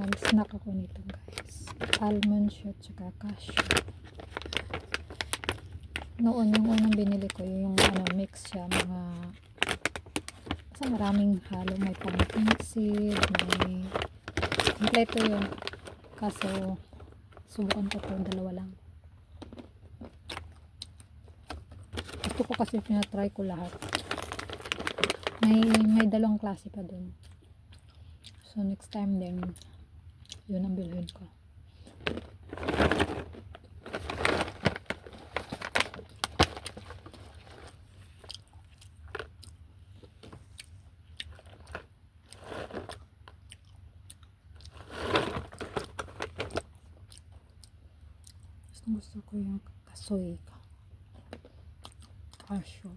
Mag-snack ako nito guys. Almonds siya tsaka cashew. Noon yung unang binili ko yung ano, mix siya mga sa maraming halo, may pumpkin seed, may kompleto yun. Kaso subukan ko to, dalawa lang. Gusto ko kasi tinatry ko lahat. May dalawang klase pa dun. So next time din yun ang bilhin ko. Gusto ko yung kasoy, cashew,